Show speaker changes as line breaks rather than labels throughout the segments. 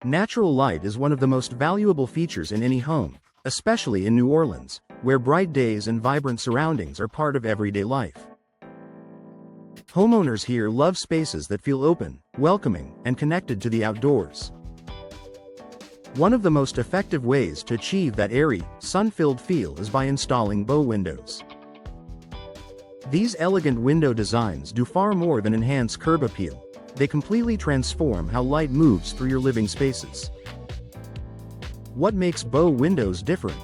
Natural light is one of the most valuable features in any home, especially in New Orleans, where bright days and vibrant surroundings are part of everyday life. Homeowners here love spaces that feel open, welcoming, and connected to the outdoors. One of the most effective ways to achieve that airy, sun-filled feel is by installing bow windows. These elegant window designs do far more than enhance curb appeal. They completely transform how light moves through your living spaces. What makes bow windows different?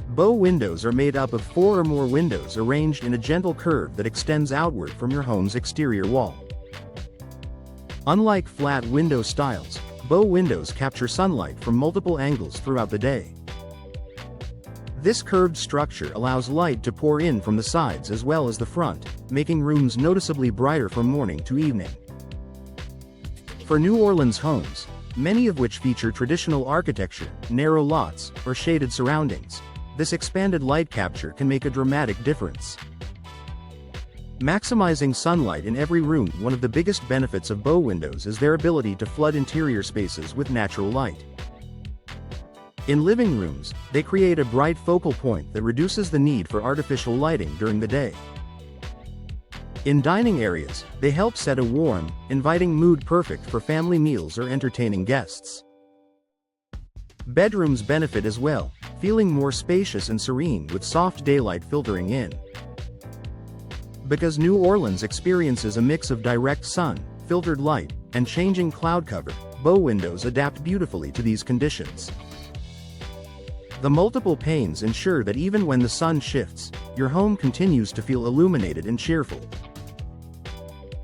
Bow windows are made up of 4 or more windows arranged in a gentle curve that extends outward from your home's exterior wall. Unlike flat window styles, bow windows capture sunlight from multiple angles throughout the day. This curved structure allows light to pour in from the sides as well as the front, making rooms noticeably brighter from morning to evening. For New Orleans homes, many of which feature traditional architecture, narrow lots, or shaded surroundings, this expanded light capture can make a dramatic difference. Maximizing sunlight in every room. One of the biggest benefits of bow windows is their ability to flood interior spaces with natural light. In living rooms, they create a bright focal point that reduces the need for artificial lighting during the day. In dining areas, they help set a warm, inviting mood perfect for family meals or entertaining guests. Bedrooms benefit as well, feeling more spacious and serene with soft daylight filtering in. Because New Orleans experiences a mix of direct sun, filtered light, and changing cloud cover, bow windows adapt beautifully to these conditions. The multiple panes ensure that even when the sun shifts, your home continues to feel illuminated and cheerful.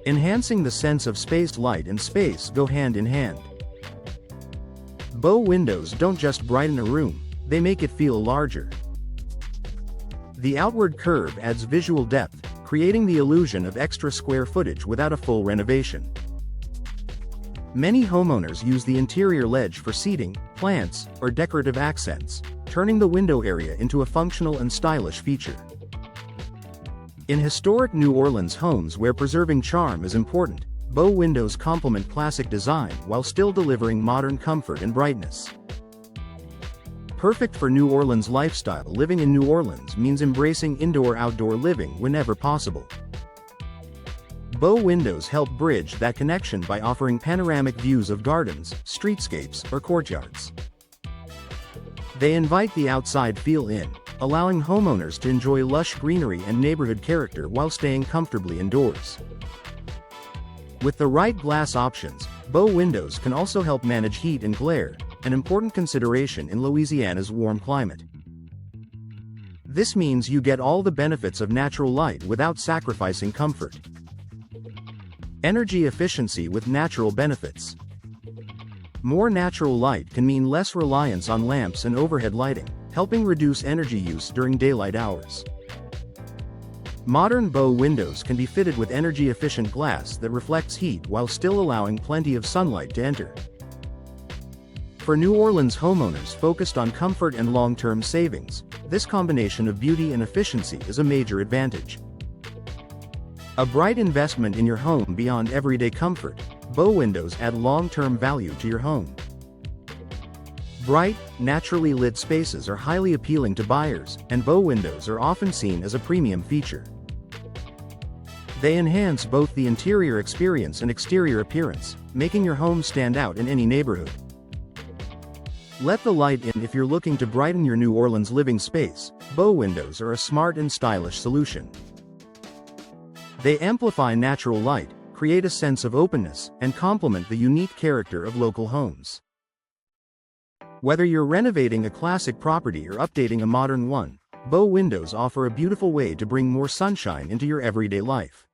Enhancing the sense of space. Light and space go hand in hand. Bow windows don't just brighten a room, they make it feel larger. The outward curve adds visual depth, creating the illusion of extra square footage without a full renovation. Many homeowners use the interior ledge for seating, plants, or decorative accents, turning the window area into a functional and stylish feature. In historic New Orleans homes where preserving charm is important, bow windows complement classic design while still delivering modern comfort and brightness. Perfect for New Orleans lifestyle. Living in New Orleans means embracing indoor-outdoor living whenever possible. Bow windows help bridge that connection by offering panoramic views of gardens, streetscapes, or courtyards. They invite the outside feel in, allowing homeowners to enjoy lush greenery and neighborhood character while staying comfortably indoors. With the right glass options, bow windows can also help manage heat and glare, an important consideration in Louisiana's warm climate. This means you get all the benefits of natural light without sacrificing comfort. Energy efficiency with natural benefits. More natural light can mean less reliance on lamps and overhead lighting, helping reduce energy use during daylight hours. Modern bow windows can be fitted with energy-efficient glass that reflects heat while still allowing plenty of sunlight to enter. For New Orleans homeowners focused on comfort and long-term savings, this combination of beauty and efficiency is a major advantage. A bright investment in your home beyond everyday comfort, bow windows add long-term value to your home. Bright, naturally lit spaces are highly appealing to buyers, and bow windows are often seen as a premium feature. They enhance both the interior experience and exterior appearance, making your home stand out in any neighborhood. Let the light in. If you're looking to brighten your New Orleans living space, bow windows are a smart and stylish solution. They amplify natural light, create a sense of openness, and complement the unique character of local homes. Whether you're renovating a classic property or updating a modern one, bow windows offer a beautiful way to bring more sunshine into your everyday life.